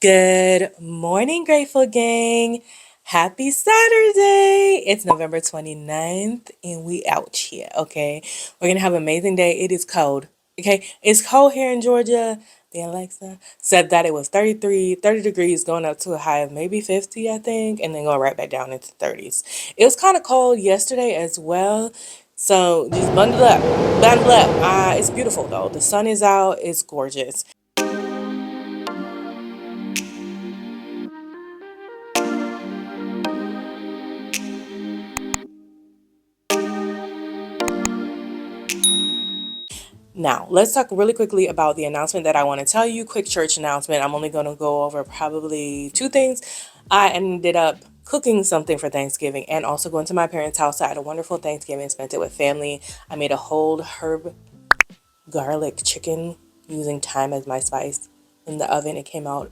Good morning, Grateful Gang. Happy Saturday. It's November 29th and we out here, okay? We're going to have an amazing day. It is cold, okay? It's cold here in Georgia. The Alexa said that it was 30 degrees going up to a high of maybe 50, I think, and then going right back down into 30s. It was kind of cold yesterday as well. So just bundle up, bundle up. It's beautiful though. The sun is out. It's gorgeous. Now, let's talk really quickly about the announcement that I want to tell you. Quick church announcement. I'm only going to go over probably two things. I ended up cooking something for Thanksgiving and also going to my parents' house. I had a wonderful Thanksgiving, spent it with family. I made a whole herb garlic chicken using thyme as my spice in the oven. It came out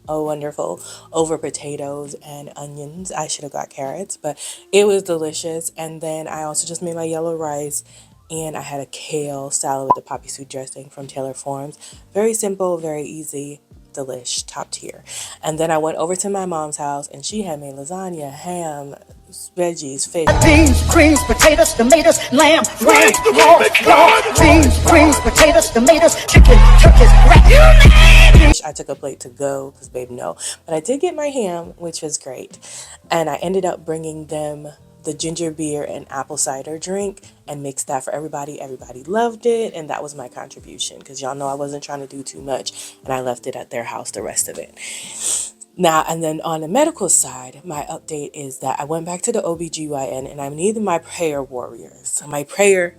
wonderful over potatoes and onions. I should have got carrots, but it was delicious. And then I also just made my yellow rice and I had a kale salad with the poppy seed dressing from Taylor Farms. Very simple, very easy, delish, top tier. And then I went over to my mom's house and she had made lasagna, ham, veggies, fish. Beans, greens, potatoes, tomatoes, lamb, ram, pork, beans, greens, potatoes, tomatoes, chicken, turkeys, I took a plate to go because babe no, but I did get my ham, which was great. And I ended up bringing them the ginger beer and apple cider drink and mixed that for everybody. Everybody loved it, and that was my contribution because y'all know I wasn't trying to do too much and I left it at their house, the rest of it. Now, and then on the medical side, my update is that I went back to the OBGYN and I needed my prayer warriors. My prayer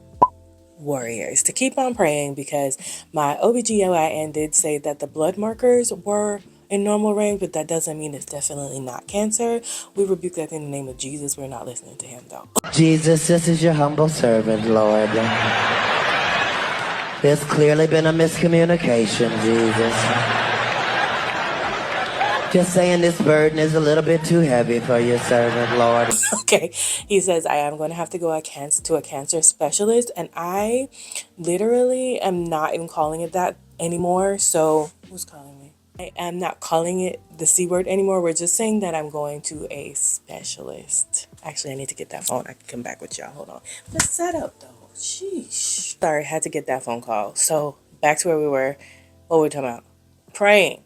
warriors to keep on praying because my OBGYN did say that the blood markers were in normal range, but that doesn't mean it's definitely not cancer. We rebuke that in the name of Jesus. We're not listening to him though. Jesus, this is your humble servant, Lord. There's clearly been a miscommunication, Jesus. Just saying this burden is a little bit too heavy for your servant, Lord. Okay, he says I am going to have to go to a cancer specialist, and I literally am not even calling it that anymore. So who's calling me? I am not calling it the C word anymore. We're just saying that I'm going to a specialist. Actually, I need to get that phone. I can come back with y'all. Hold on. The setup though. Sheesh. Sorry, I had to get that phone call. So back to where we were. What were we talking about? Praying.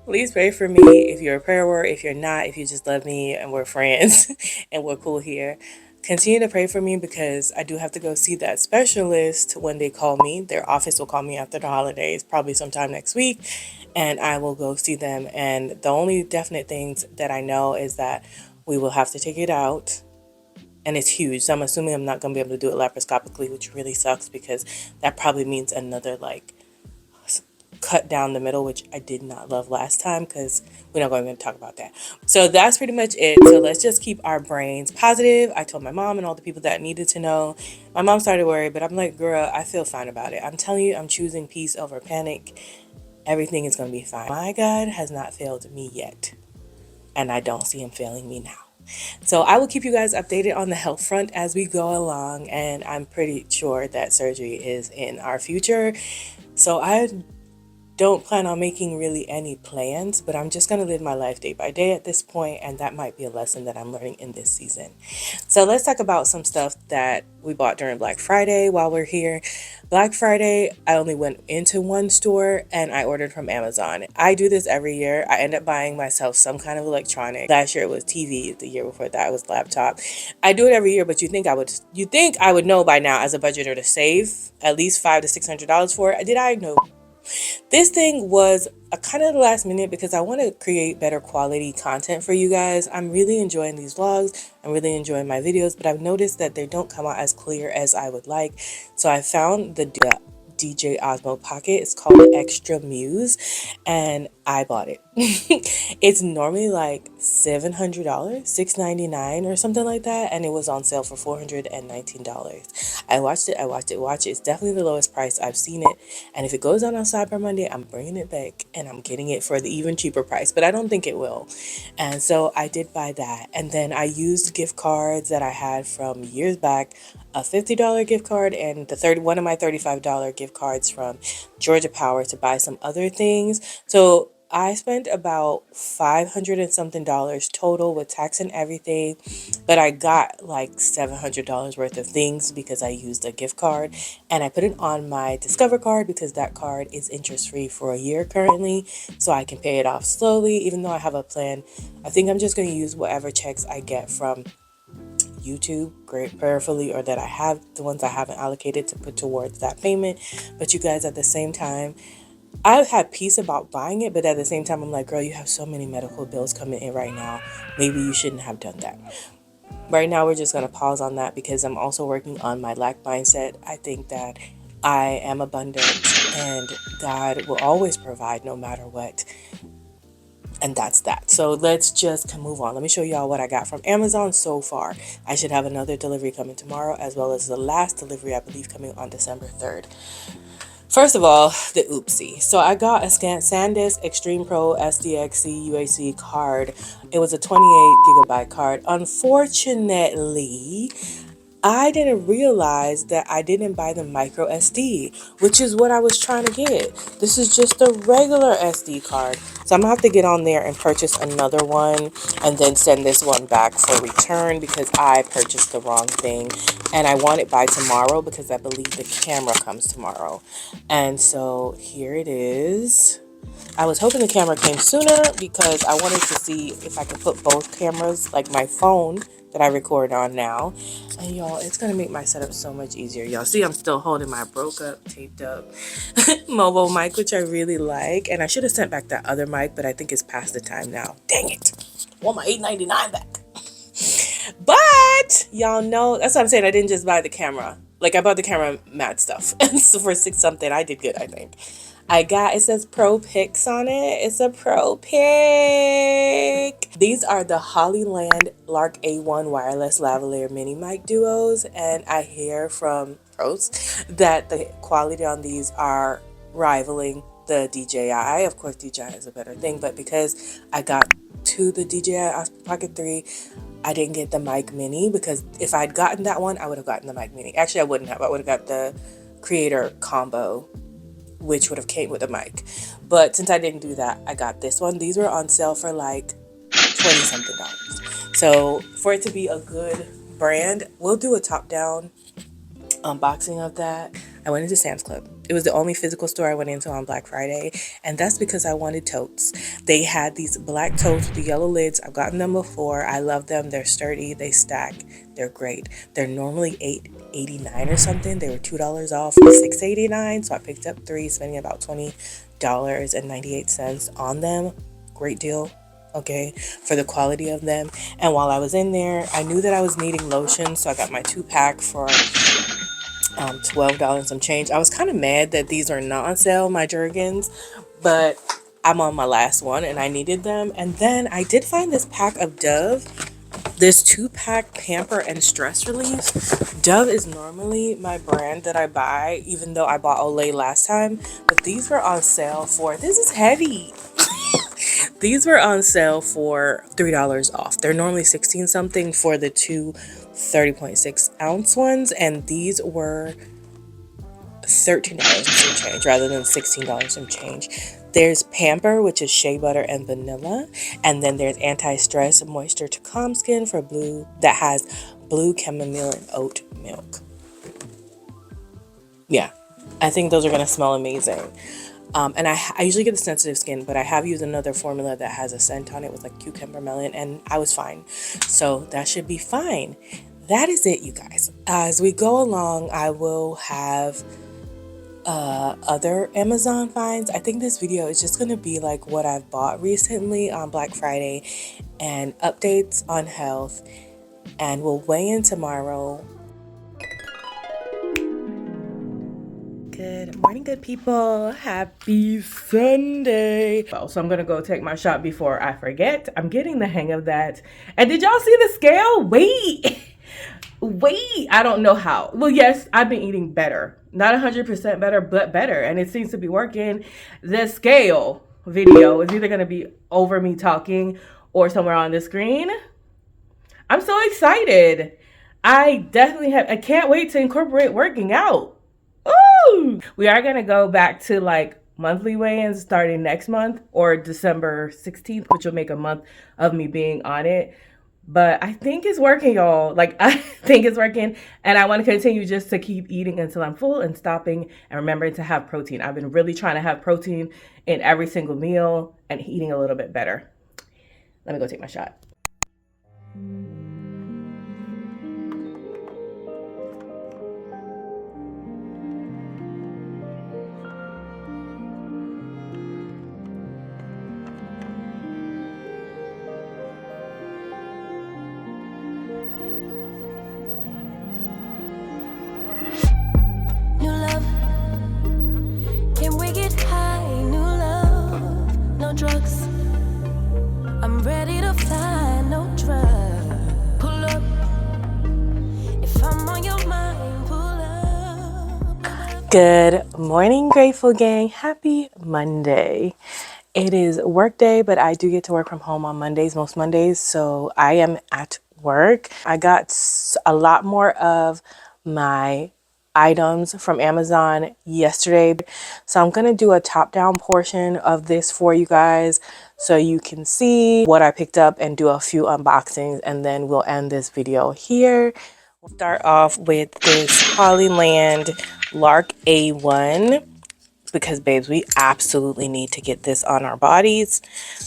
Please pray for me if you're a prayer warrior, if you're not, if you just love me and we're friends and we're cool here. Continue to pray for me because I do have to go see that specialist when they call me. Their office will call me after the holidays, probably sometime next week, and I will go see them. And the only definite things that I know is that we will have to take it out. And it's huge. So I'm assuming I'm not going to be able to do it laparoscopically, which really sucks because that probably means another cut down the middle, which I did not love last time because we're not going to talk about that. So that's pretty much it. So let's just keep our brains positive. I told my mom and all the people that needed to know. My mom started worried, but I'm like, girl, I feel fine about it. I'm telling you, I'm choosing peace over panic. Everything is going to be fine. My God has not failed me yet, and I don't see him failing me now. So I will keep you guys updated on the health front as we go along, and I'm pretty sure that surgery is in our future. So I don't plan on making really any plans, but I'm just going to live my life day by day at this point, and that might be a lesson that I'm learning in this season. So let's talk about some stuff that we bought during Black Friday while we're here. Black Friday, I only went into one store and I ordered from Amazon. I do this every year. I end up buying myself some kind of electronic. Last year it was TV. The year before that it was laptop. I do it every year, but you think I would know by now as a budgeter to save at least $500 to $600 for it. Did I know? This thing was a kind of the last minute because I want to create better quality content for you guys. I'm really enjoying these vlogs. I'm really enjoying my videos, but I've noticed that they don't come out as clear as I would like. So I found the DJ Osmo Pocket. It's called the XTRA Muse, and I bought it. It's normally like $700, $699 or something like that, and it was on sale for $419. I watched it. It's definitely the lowest price I've seen it, and if it goes on Cyber Monday, I'm bringing it back and I'm getting it for the even cheaper price, but I don't think it will. And so I did buy that, and then I used gift cards that I had from years back, a $50 gift card and one of my $35 gift cards from Georgia Power to buy some other things. So I spent about 500 and something dollars total with tax and everything, but I got like $700 worth of things because I used a gift card, and I put it on my Discover card because that card is interest free for a year currently, so I can pay it off slowly. Even though I have a plan, I think I'm just going to use whatever checks I get from YouTube, great prayerfully, or that I have, the ones I haven't allocated, to put towards that payment. But you guys, at the same time, I've had peace about buying it, but at the same time, I'm like, girl, you have so many medical bills coming in right now. Maybe you shouldn't have done that. Right now, we're just going to pause on that because I'm also working on my lack mindset. I think that I am abundant and God will always provide no matter what. And that's that. So let's just move on. Let me show y'all what I got from Amazon so far. I should have another delivery coming tomorrow, as well as the last delivery, I believe, coming on December 3rd. First of all, the oopsie. So I got a SanDisk Extreme Pro SDXC UAC card. It was a 28 gigabyte card. Unfortunately, I didn't realize that I didn't buy the microSD, which is what I was trying to get. This is just a regular SD card. So I'm gonna have to get on there and purchase another one and then send this one back for return because I purchased the wrong thing. And I want it by tomorrow because I believe the camera comes tomorrow. And so here it is. I was hoping the camera came sooner because I wanted to see if I could put both cameras, like my phone that I record on now. And y'all, it's going to make my setup so much easier. Y'all see I'm still holding my broke up, taped up mobile mic, which I really like. And I should have sent back that other mic, but I think it's past the time now. Dang it. I want my $8.99 back. But y'all know, that's what I'm saying. I didn't just buy the camera. Like, I bought the camera mad stuff. And so for $6 something, I did good, I think. It says Pro Pics on it. It's a Pro Pic. These are the Hollyland Lark A1 wireless lavalier mini mic duos. And I hear from pros that the quality on these are rivaling the DJI. Of course, DJI is a better thing, but because I got to the DJI Pocket 3, I didn't get the mic mini, because if I'd gotten that one, I would have gotten the mic mini. Actually, I wouldn't have. I would have got the creator combo, which would have came with a mic. But since I didn't do that, I got this one. These were on sale for like 20 something dollars. So for it to be a good brand, we'll do a top-down unboxing of that. I went into Sam's Club. It was the only physical store I went into on Black Friday, and that's because I wanted totes. They had these black totes with the yellow lids. I've gotten them before. I love them. They're sturdy. They stack. They're great. They're normally $8.89 or something. They were $2 off for $6.89, so I picked up 3, spending about $20.98 on them. Great deal. Okay, for the quality of them. And while I was in there, I knew that I was needing lotion, so I got my 2-pack for $12 and some change. I was kind of mad that these are not on sale, my Jergens, but I'm on my last one and I needed them. And then I did find this pack of Dove, this 2-pack Pamper and Stress Relief. Dove is normally my brand that I buy, even though I bought Olay last time, but these were on sale for, this is heavy. These were on sale for $3 off. They're normally 16 something for the two 30.6 ounce ones, and these were $13 and some change rather than $16 and change. There's Pamper, which is shea butter and vanilla, and then there's anti-stress moisture to calm skin for blue, that has blue chamomile and oat milk. Yeah, I think those are gonna smell amazing. And I usually get the sensitive skin, but I have used another formula that has a scent on it with like cucumber melon, and I was fine. So that should be fine. That is it, you guys. As we go along, I will have other Amazon finds. I think this video is just going to be like what I've bought recently on Black Friday and updates on health. And we'll weigh in tomorrow. Good morning, good people. Happy Sunday. Well, so I'm gonna go take my shot before I forget. I'm getting the hang of that. And did y'all see the scale? Wait, I don't know how. Well, yes, I've been eating better. Not 100% better, but better. And it seems to be working. The scale video is either gonna be over me talking or somewhere on the screen. I'm so excited. I can't wait to incorporate working out. Ooh! We are going to go back to like monthly weigh-ins starting next month or December 16th, which will make a month of me being on it. But I think it's working, y'all. Like, I think it's working. And I want to continue just to keep eating until I'm full and stopping and remembering to have protein. I've been really trying to have protein in every single meal and eating a little bit better. Let me go take my shot. Good morning, Grateful Gang. Happy Monday. It is work day, but I do get to work from home on Mondays, most Mondays, so I am at work. I got a lot more of my items from Amazon yesterday, so I'm going to do a top-down portion of this for you guys so you can see what I picked up and do a few unboxings, and then we'll end this video here. We'll start off with this Hollyland Lark A1 because, babes, we absolutely need to get this on our bodies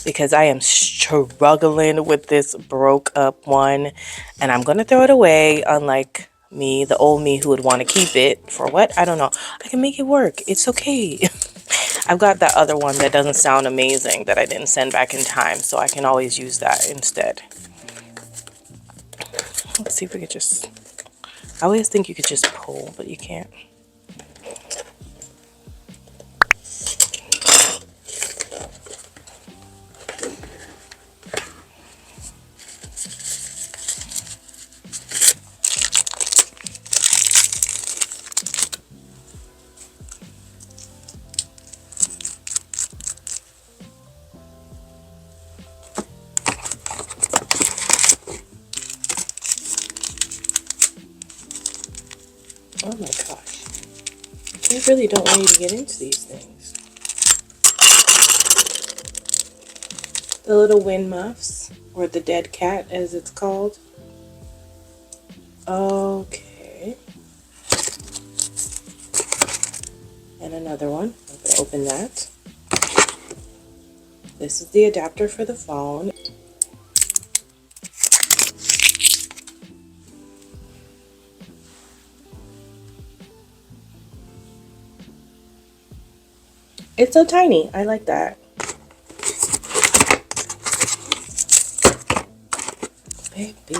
because I am struggling with this broke up one and I'm going to throw it away, unlike me, the old me who would want to keep it. For what? I don't know. I can make it work. It's okay. I've got that other one that doesn't sound amazing that I didn't send back in time, so I can always use that instead. Let's see if we could just... I always think you could just pull, but you can't. Oh my gosh. I really don't want you to get into these things. The little wind muffs, or the dead cat as it's called. Okay. And another one. I'm going to open that. This is the adapter for the phone. It's so tiny. I like that. Baby.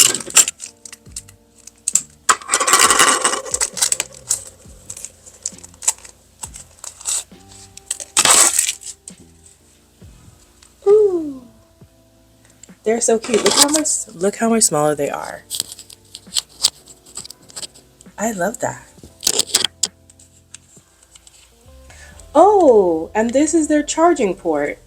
Ooh. They're so cute. Look how much smaller they are. I love that. Oh, and this is their charging port.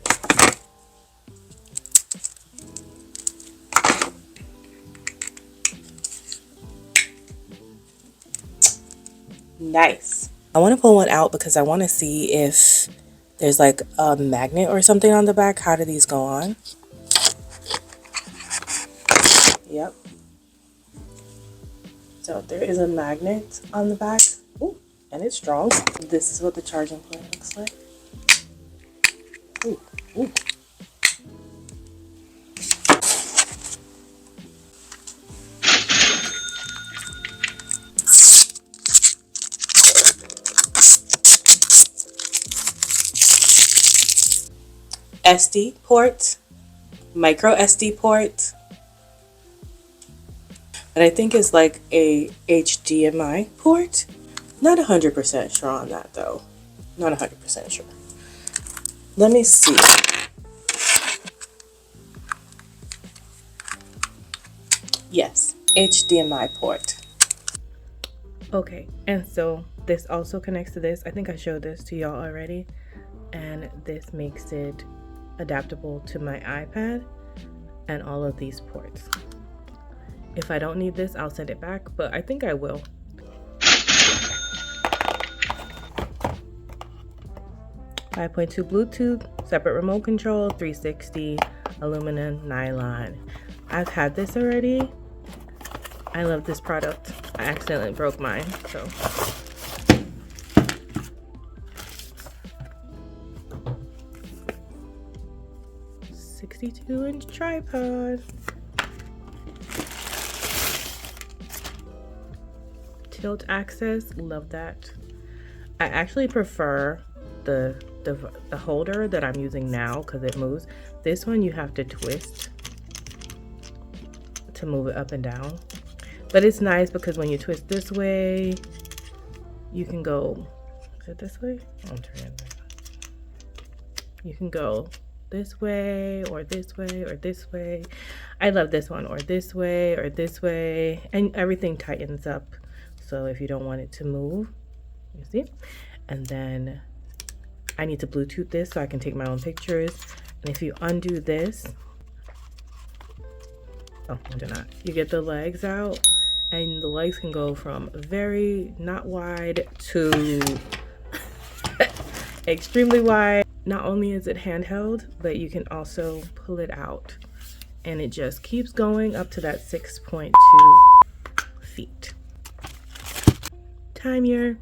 Nice. I want to pull one out because I want to see if there's like a magnet or something on the back. How do these go on? Yep. So there is a magnet on the back. Ooh, and it's strong. This is what the charging port looks like. Ooh, ooh. SD port, micro SD port, and I think it's like a HDMI port. Not 100% sure on that though. Not 100% sure. Let me see. Yes, HDMI port. Okay, and so this also connects to this. I think I showed this to y'all already, and this makes it adaptable to my iPad and all of these ports. If I don't need this, I'll send it back, but I think I will. 5.2 Bluetooth, separate remote control, 360, aluminum, nylon. I've had this already. I love this product. I accidentally broke mine, so. 62-inch tripod. Tilt access, love that. I actually prefer the holder that I'm using now because it moves. This one you have to twist to move it up and down. But it's nice because when you twist this way, you can go, is it this way? I'm turning it. You can go this way or this way or this way. I love this one, or this way or this way, and everything tightens up. So if you don't want it to move, you see? And then I need to Bluetooth this so I can take my own pictures. And if you undo this, oh, I do not. You get the legs out, and the legs can go from very not wide to extremely wide. Not only is it handheld, but you can also pull it out, and it just keeps going up to that 6.2 feet. Timeur.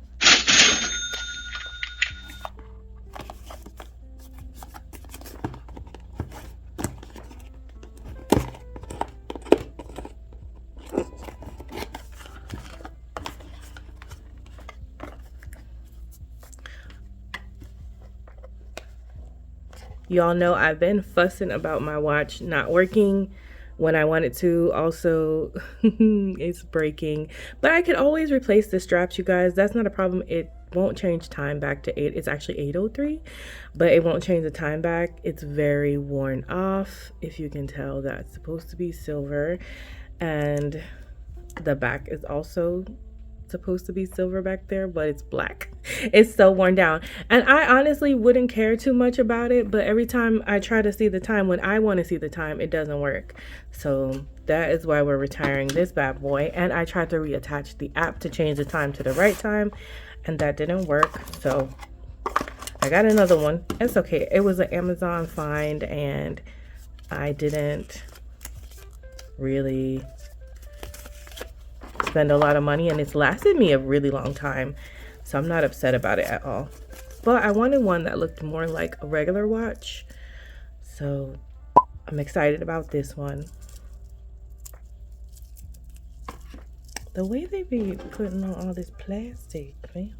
Y'all know I've been fussing about my watch not working when I want it to. Also, it's breaking. But I could always replace the straps, you guys. That's not a problem. It won't change time back to 8. It's actually 8:03, but it won't change the time back. It's very worn off. If you can tell, that's supposed to be silver. And the back is also supposed to be silver back there, but it's black. It's so worn down, and I honestly wouldn't care too much about it, but every time I try to see the time when I want to see the time, it doesn't work. So that is why we're retiring this bad boy. And I tried to reattach the app to change the time to the right time, and that didn't work. So I got another one. It's okay. It was an Amazon find, and I didn't really spend a lot of money, and it's lasted me a really long time, so I'm not upset about it at all. But I wanted one that looked more like a regular watch, so I'm excited about this one. The way they be putting on all this plastic, man.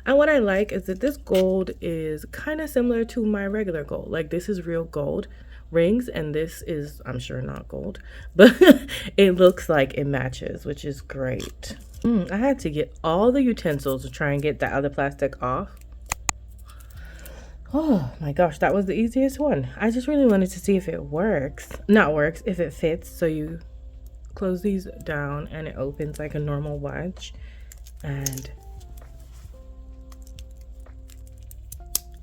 And what I like is that this gold is kind of similar to my regular gold. Like, this is real gold rings, and this is, I'm sure, not gold, but it looks like it matches, which is great. I had to get all the utensils to try and get that other plastic off. Oh my gosh, that was the easiest one. I just really wanted to see if it works. Not works, if it fits. So you close these down and it opens like a normal watch. And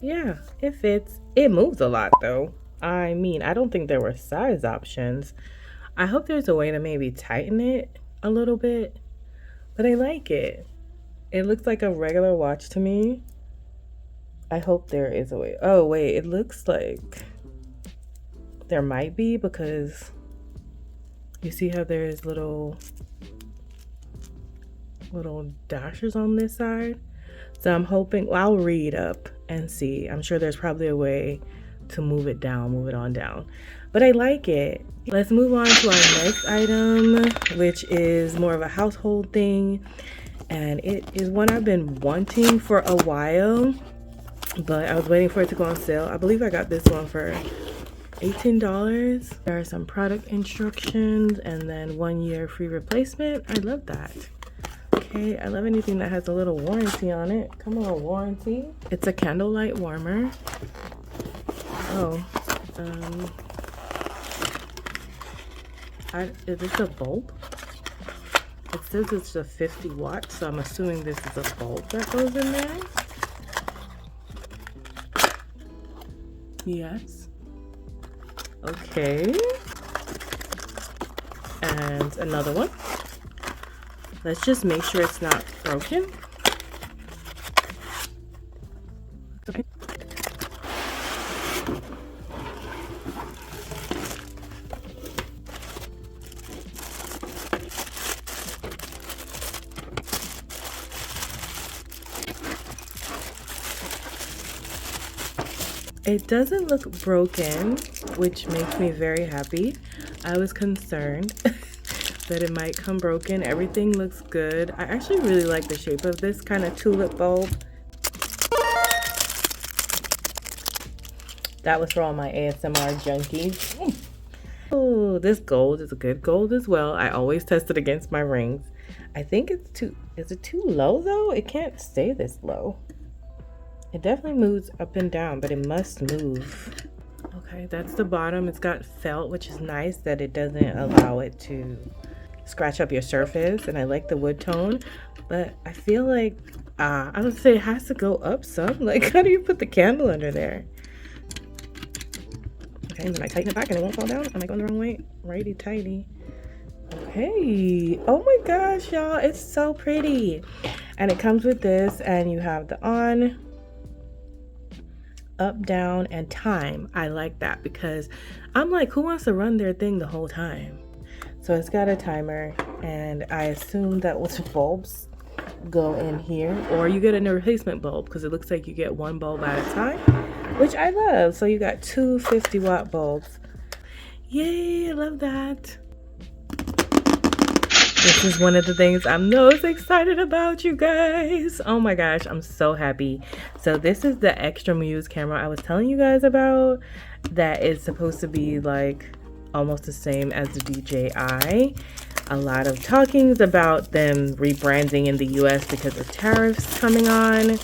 yeah, it fits. It moves a lot though. I mean, I don't think there were size options. I hope there's a way to maybe tighten it a little bit, but I like it. It looks like a regular watch to me. I hope there is a way. Oh wait, it looks like there might be, because you see how there's little dashes on this side. So I'm hoping, well, I'll read up and see. I'm sure there's probably a way to move it down, move it on down, but I like it. Let's move on to our next item, which is more of a household thing, and it is one I've been wanting for a while, but I was waiting for it to go on sale. I believe I got this one for $18. There are some product instructions and then 1 year free replacement. I love that. Okay, I love anything that has a little warranty on it. Come on, warranty. It's a candlelight warmer. Oh, is this a bulb? It says it's a 50 watt, so I'm assuming this is a bulb that goes in there. Yes. Okay. And another one. Let's just make sure it's not broken. Okay. It doesn't look broken, which makes me very happy. I was concerned that it might come broken. Everything looks good. I actually really like the shape of this kind of tulip bulb. That was for all my ASMR junkies. Oh, this gold is a good gold as well. I always test it against my rings. I think it's too, is it too low though? It can't stay this low. It definitely moves up and down, but it must move. Okay, that's the bottom. It's got felt, which is nice that it doesn't allow it to scratch up your surface. And I like the wood tone, but I feel like, I would say it has to go up some. Like, how do you put the candle under there? Okay, then I tighten it back and it won't fall down. Am I going the wrong way? Righty tighty. Okay. Oh my gosh, y'all. It's so pretty. And it comes with this, and you have the on, up, down, and time. I like that because I'm like, who wants to run their thing the whole time? So it's got a timer, and I assume that with bulbs go in here, or you get a replacement bulb because it looks like you get one bulb at a time, which I love. So you got two 50-watt bulbs. Yay, I love that. This is one of the things I'm most excited about, you guys. Oh my gosh, I'm so happy. So this is the XTRA Muse camera I was telling you guys about that is supposed to be like almost the same as the DJI. A lot of talkings about them rebranding in the US because of tariffs coming on.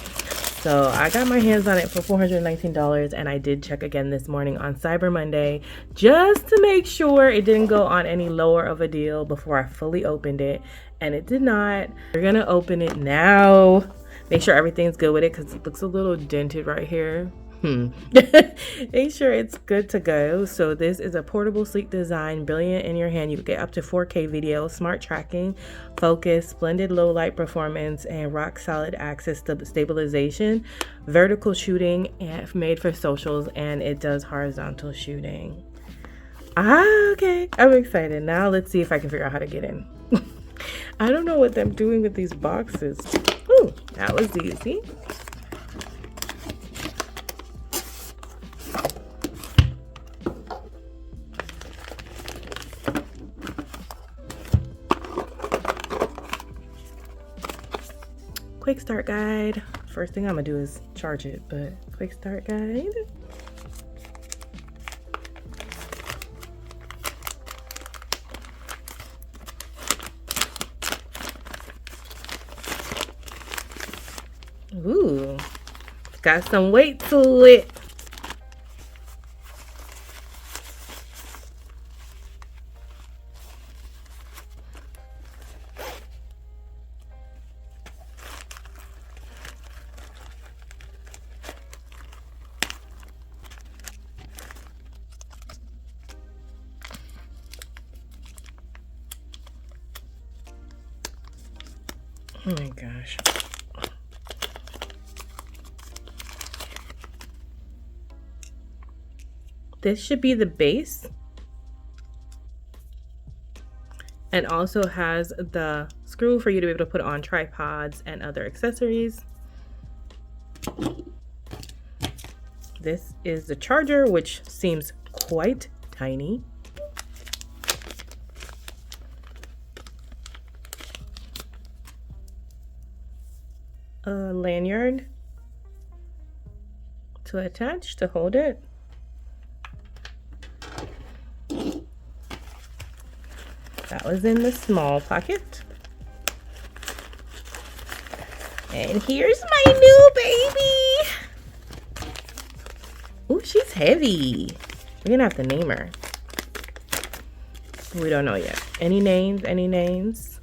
So I got my hands on it for $419, and I did check again this morning on Cyber Monday just to make sure it didn't go on any lower of a deal before I fully opened it, and it did not. We're gonna open it now. Make sure everything's good with it because it looks a little dented right here. Make sure it's good to go. So this is a portable, sleek design, brilliant in your hand. You get up to 4K video, smart tracking, focus, splendid low light performance, and rock solid axis stabilization, vertical shooting, and made for socials, and it does horizontal shooting. Okay, I'm excited. Now let's see if I can figure out how to get in. I don't know what I'm doing with these boxes. Ooh, that was easy. Quick start guide. First thing I'm gonna do is charge it, but quick start guide. Ooh, it's got some weight to it. Oh my gosh. This should be the base. And also has the screw for you to be able to put on tripods and other accessories. This is the charger, which seems quite tiny. A lanyard to attach to hold it. That was in the small pocket. And here's my new baby. Ooh, she's heavy. We're gonna have to name her. We don't know yet. Any names? Any names?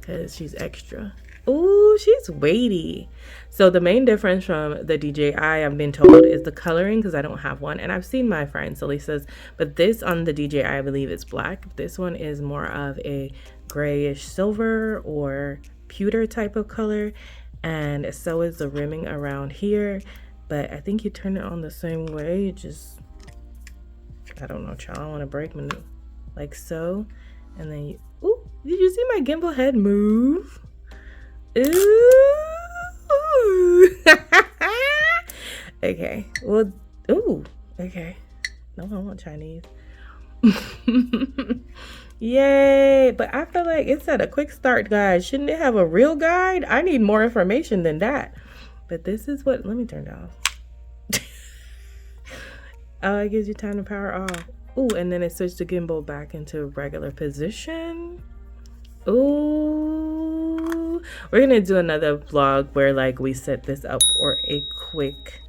Because she's extra. Ooh, she's weighty. So the main difference from the DJI, I've been told, is the coloring, because I don't have one. And I've seen my friend Salisa's, but this on the DJI, I believe it's black. This one is more of a grayish silver or pewter type of color. And so is the rimming around here. But I think you turn it on the same way. You just, I don't know, child. I don't want to break my new, like so. And then you, ooh, did you see my gimbal head move? Ooh. Okay, well, Ooh, okay. No, I want Chinese. Yay! But I feel like it said a quick start guide. Shouldn't it have a real guide? I need more information than that. But this is what, let me turn it off. Oh, it gives you time to power off. Ooh, and then it switched the gimbal back into regular position. Ooh, we're gonna do another vlog where like we set this up, or a quick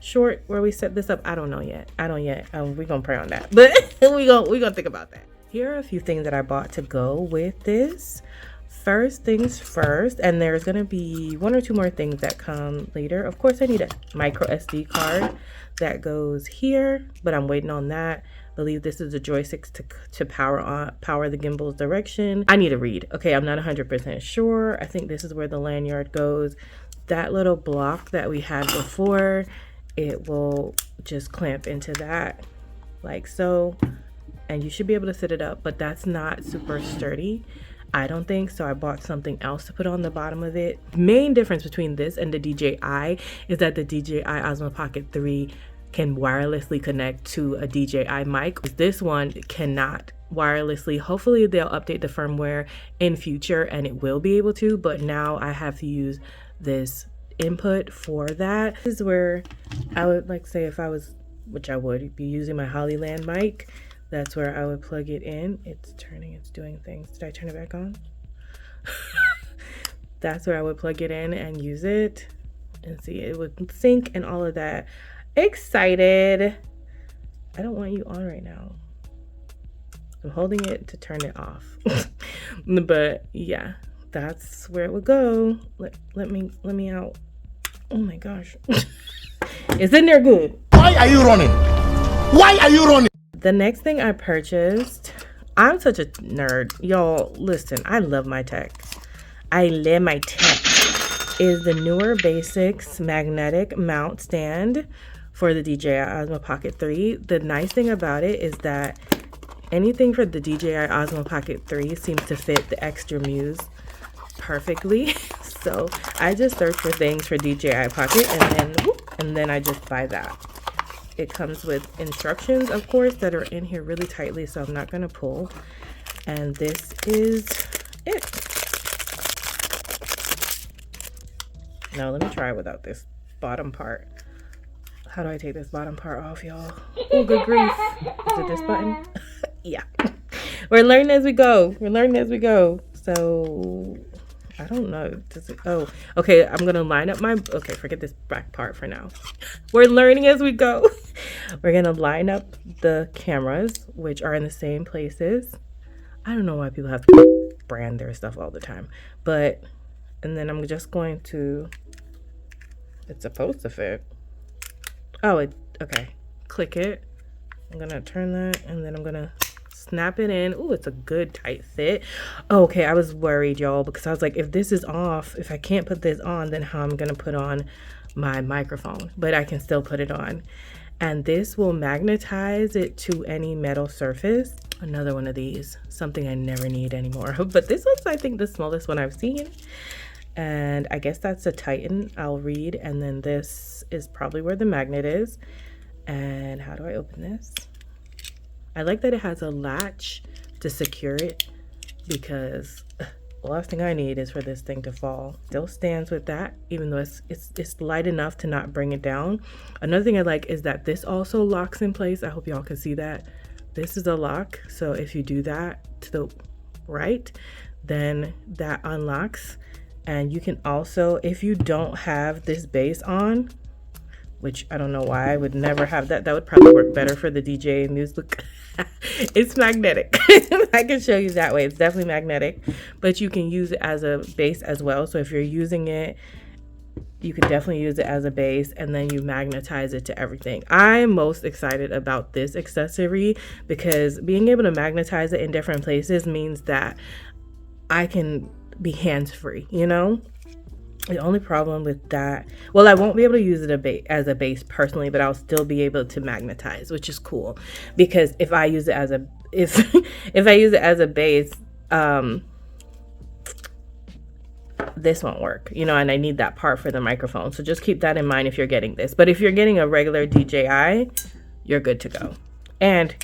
short where we set this up. I don't know yet. We're gonna pray on that, but we gonna think about that. Here are a few things that I bought to go with this. First things first, and there's gonna be one or two more things that come later. Of course, I need a micro SD card that goes here, but I'm waiting on that. I believe this is the joysticks to power the gimbal's direction. I need to read. Okay, I'm not 100% sure. I think this is where the lanyard goes. That little block that we had before, it will just clamp into that like so, and you should be able to sit it up, but that's not super sturdy, I don't think. So I bought something else to put on the bottom of it. Main difference between this and the DJI is that the DJI Osmo Pocket 3 can wirelessly connect to a DJI mic. This one cannot wirelessly. Hopefully they'll update the firmware in future and it will be able to, but now I have to use this input for that. This is where I would like say if I was, which I would be using my Hollyland mic, that's where I would plug it in. It's turning, it's doing things. Did I turn it back on? That's where I would plug it in and use it and see it would sync and all of that. Excited. I don't want you on right now. I'm holding it to turn it off. But yeah, that's where it would go. Let me out. Oh my gosh. It's in there good. Why are you running? Why are you running? The next thing I purchased, I'm such a nerd. Y'all, listen, I love my tech. I love my tech. Is the Neewer Basics magnetic mount stand for the DJI Osmo Pocket 3. The nice thing about it is that anything for the DJI Osmo Pocket 3 seems to fit the XTRA Muse perfectly. So I just search for things for DJI Pocket and then I just buy that. It comes with instructions, of course, that are in here really tightly, so I'm not going to pull. And this is it. Now let me try without this bottom part. How do I take this bottom part off, y'all? Oh, good grief. Is it this button? Yeah. We're learning as we go. We're learning as we go. So I don't know. Does it, oh, okay. I'm going to line up my, okay, forget this back part for now. We're learning as we go. We're going to line up the cameras, which are in the same places. I don't know why people have to brand their stuff all the time, but, and then I'm just going to, it's supposed to fit. Oh, okay. Click it. I'm going to turn that and then I'm going to snap it in. Oh, it's a good tight fit. Okay, I was worried, y'all, because I was like, if this is off, if I can't put this on, then how I'm gonna put on my microphone, but I can still put it on. And this will magnetize it to any metal surface. Another one of these, something I never need anymore. But this one's, I think, the smallest one I've seen. And I guess that's a Titan. I'll read. And then this is probably where the magnet is. And how do I open this? I like that it has a latch to secure it, because the last thing I need is for this thing to fall. Still stands with that, even though it's light enough to not bring it down. Another thing I like is that this also locks in place. I hope y'all can see that. This is a lock, so if you do that to the right, then that unlocks. And you can also, if you don't have this base on, which I don't know why I would never have that. That would probably work better for the DJI Muse. Look, it's magnetic. I can show you that way. It's definitely magnetic, but you can use it as a base as well. So if you're using it, you can definitely use it as a base, and then you magnetize it to everything. I'm most excited about this accessory because being able to magnetize it in different places means that I can be hands-free, you know? The only problem with that, well, I won't be able to use it as a base personally, but I'll still be able to magnetize, which is cool. Because if I use it as a if I use it as a base, this won't work, you know, and I need that part for the microphone. So just keep that in mind if you're getting this. But if you're getting a regular DJI, you're good to go. And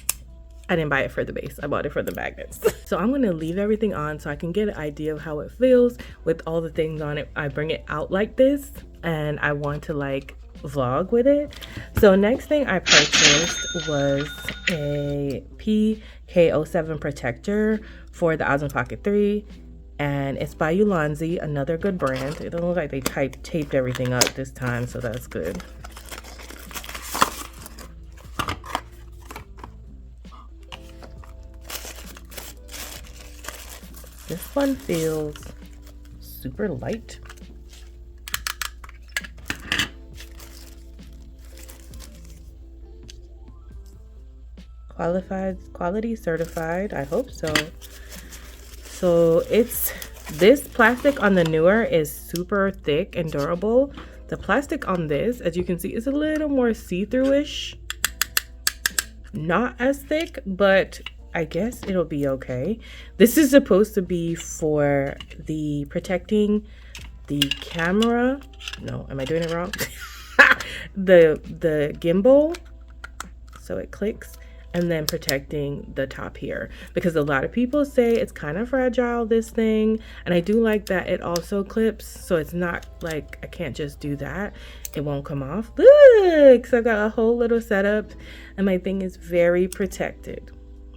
I didn't buy it for the base. I bought it for the magnets. So I'm gonna leave everything on so I can get an idea of how it feels with all the things on it. I bring it out like this and I want to like vlog with it. So next thing I purchased was a PK07 protector for the Osmo Pocket 3. And it's by Ulanzi, another good brand. It doesn't look like they taped everything up this time, so that's good. This one feels super light. Quality certified, I hope so. So this plastic on the Neewer is super thick and durable. The plastic on this, as you can see, is a little more see-through-ish. Not as thick, but I guess it'll be okay. This is supposed to be for the protecting the camera. No, am I doing it wrong? the gimbal, so it clicks, and then protecting the top here, because a lot of people say it's kind of fragile, this thing, and I do like that it also clips, so it's not like I can't just do that, it won't come off. Look, so I've got a whole little setup and my thing is very protected.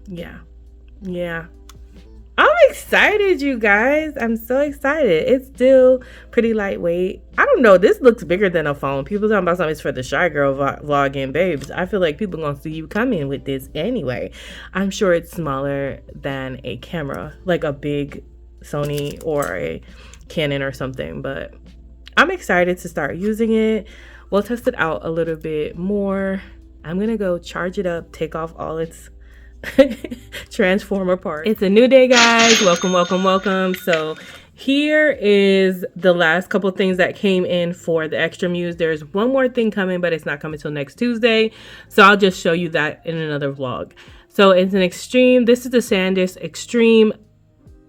Yeah, I'm excited, you guys. I'm so excited. It's still pretty lightweight. I don't know, this looks bigger than a phone. People talking about something for the shy girl vlogging, babes. I feel like people gonna see you coming with this anyway. I'm sure it's smaller than a camera, like a big Sony or a Canon or something, but I'm excited to start using it. We'll test it out a little bit more. I'm gonna go charge it up, take off all its transformer part. It's a new day, guys. Welcome. So here is the last couple things that came in for the XTRA Muse. There's one more thing coming, but it's not coming till next Tuesday, so I'll just show you that in another vlog. So it's an Extreme, this is the SanDisk Extreme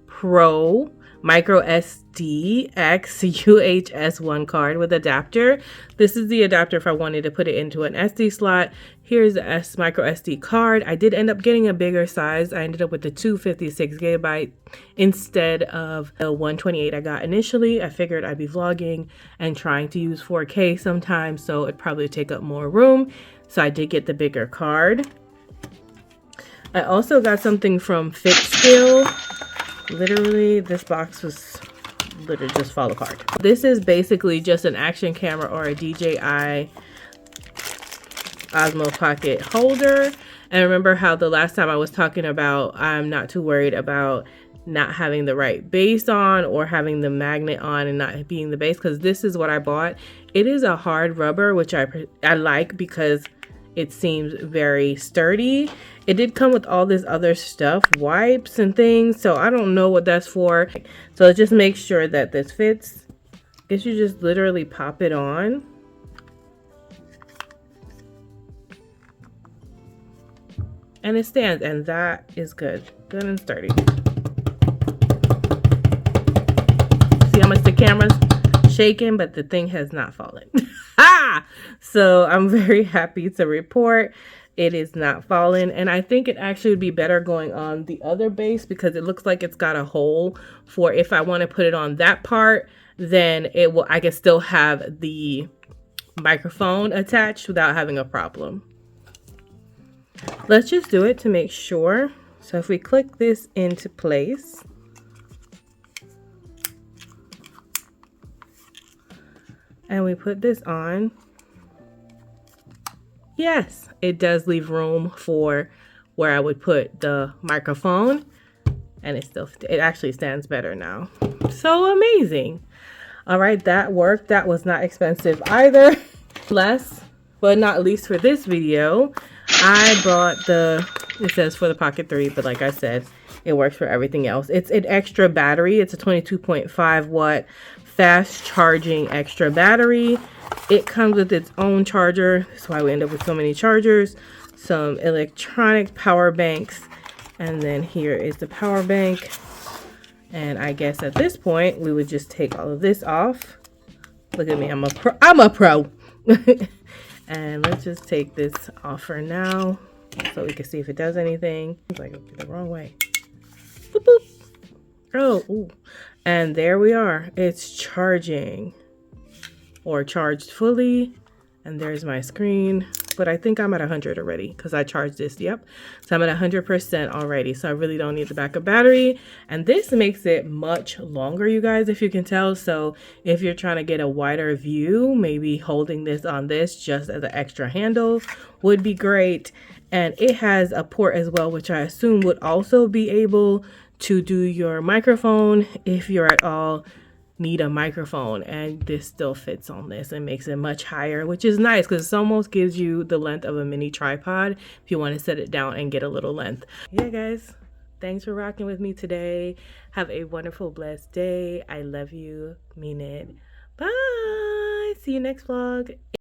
Pro microSD X UHS-1 card with adapter. This is the adapter if I wanted to put it into an SD slot. Here's the microSD card. I did end up getting a bigger size. I ended up with the 256 gigabyte instead of the 128 I got initially. I figured I'd be vlogging and trying to use 4K sometimes, so it'd probably take up more room. So I did get the bigger card. I also got something from FiTSTILL. Literally, this box was literally just fall apart. This is basically just an action camera or a DJI Osmo Pocket holder. And remember how the last time I was talking about I'm not too worried about not having the right base on or having the magnet on and not being the base, because this is what I bought. It is a hard rubber, which I like because it seems very sturdy. It did come with all this other stuff, wipes and things, so I don't know what that's for. So just make sure that this fits. I guess you just literally pop it on. And it stands, and that is good. Good and sturdy. See how much the camera's shaking, but the thing has not fallen. So I'm very happy to report it is not falling, and I think it actually would be better going on the other base because it looks like it's got a hole for if I want to put it on that part, then it will, I can still have the microphone attached without having a problem. Let's just do it to make sure. So if we click this into place, and we put this on, yes, it does leave room for where I would put the microphone, and it actually stands better now. So amazing. All right, that worked. That was not expensive either. Last but not least for this video, I bought it says for the Pocket 3, but like I said, it works for everything else. It's an extra battery. It's a 22.5 watt fast charging extra battery. It comes with its own charger. That's why we end up with so many chargers. Some electronic power banks. And then here is the power bank. And I guess at this point, we would just take all of this off. Look at me, I'm a pro. And let's just take this off for now so we can see if it does anything. It's like the wrong way. Boop, boop. Oh, ooh. And there we are. It's charging or charged fully. And there's my screen. But I think I'm at 100 already because I charged this. Yep. So I'm at 100% already. So I really don't need the backup battery. And this makes it much longer, you guys, if you can tell. So if you're trying to get a wider view, maybe holding this on this just as an extra handle would be great. And it has a port as well, which I assume would also be able to do your microphone if you're at all need a microphone, and this still fits on this and makes it much higher, which is nice because it almost gives you the length of a mini tripod if you want to set it down and get a little length. Yeah guys, thanks for rocking with me today. Have a wonderful, blessed day. I love you, mean it. Bye. See you next vlog.